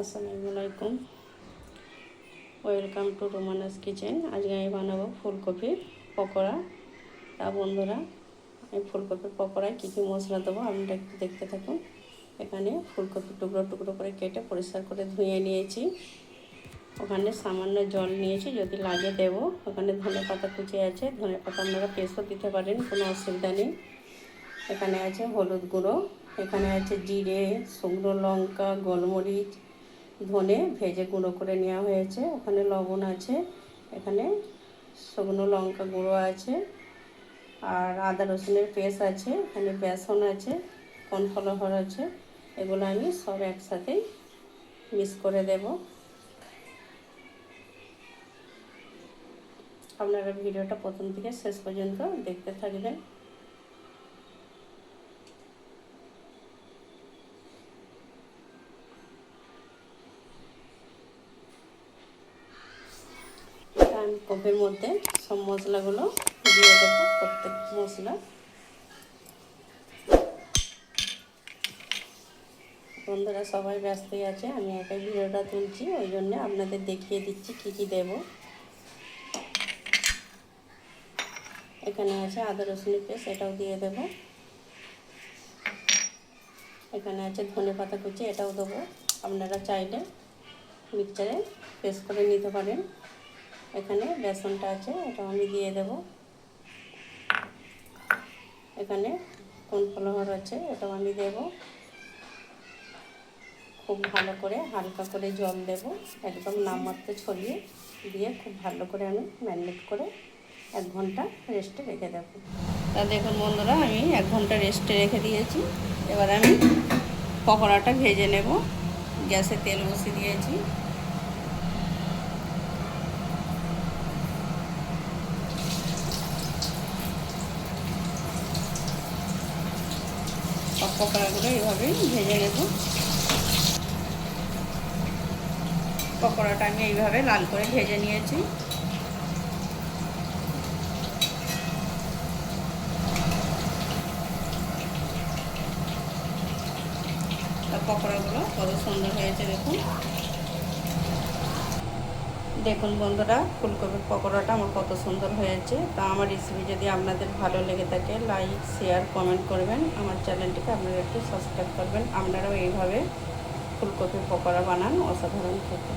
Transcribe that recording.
আসসালামু আলাইকুম, welcome to রোমানাস kitchen. আজকে আমি বানাবো ফুলকপির পকোড়া। তা বন্ধুরা, আমি ফুলকপির পকোড়ায় কী কী মশলা দেবো আপনারা একটু দেখতে থাকুন। এখানে ফুলকপি টুকরো টুকরো করে কেটে পরিষ্কার করে ধুয়ে নিয়েছি। ওখানে সামান্য জল নিয়েছি, যদি লাগে দেবো। ওখানে ধনে পাতা কুচি আছে, ধনে পাতা আপনারা পেস্টও দিতে পারেন, কোনো অসুবিধা নেই। এখানে আছে হলুদ গুঁড়ো, এখানে আছে জিরে, শুকনো লঙ্কা, গোলমরিচ, ধনে ভেজে গুঁড়ো করে নেওয়া হয়েছে। ওখানে লবণ আছে, এখানে শুকনো লঙ্কা গুঁড়ো আছে, আর আদা রসুনের পেস্ট আছে, এখানে বেসন আছে, কর্নফ্লাওয়ার আছে। এগুলো আমি সব একসাথেই মিক্স করে দেব। আপনারা ভিডিওটা প্রথম থেকে শেষ পর্যন্ত দেখতে থাকবেন। আমি কপির মধ্যে সব মশলাগুলো দিয়ে দেবো, প্রত্যেক মশলা। বন্ধুরা সবাই ব্যস্তই আছে, আমি একাই ভিডিওটা তুলছি, ওই জন্য আপনাদের দেখিয়ে দিচ্ছি কী কী দেবো। এখানে আছে আদা রসুনের পেস্ট, এটাও দিয়ে দেব। এখানে আছে ধনে পাতা কুচি, এটাও দেবো। আপনারা চাইলে মিক্সচারে পেস্ট করে নিতে পারেন। এখানে বেসনটা আছে, এটাও আমি দিয়ে দেব। এখানে কর্নফ্লাওয়ার আছে, এটাও আমি দেব। খুব ভালো করে হালকা করে জল দেব, একদম নামমাত্রে ছড়িয়ে দিয়ে খুব ভালো করে আমি ম্যারিনেট করে 1 ঘন্টা রেস্টে রেখে দেবো। তা দেখুন বন্ধুরা, আমি 1 ঘন্টা রেস্টে রেখে দিয়েছি। এবার আমি পকোড়াটা ভেজে নেব। গ্যাসে তেল বসিয়ে দিয়েছি। সব পকোড়াগুলো এইভাবেই ভেজে নেব। পকোড়াটা আমি এইভাবে লাল করে ভেজে নিয়েছি। পকোড়াগুলো কত সুন্দর হয়েছে দেখুন। দেখুন বন্ধুরা, ফুলকপির পকোড়াটা আমার কত সুন্দর হয়েছে। তা আমার রেসিপি যদি আপনাদের ভালো লেগে থাকে, লাইক শেয়ার কমেন্ট করবেন। আমার চ্যানেলটিকে আপনারা একটু সাবস্ক্রাইব করবেন। আপনারাও এইভাবে ফুলকপির পকোড়া বানান, অসাধারণ খেতে।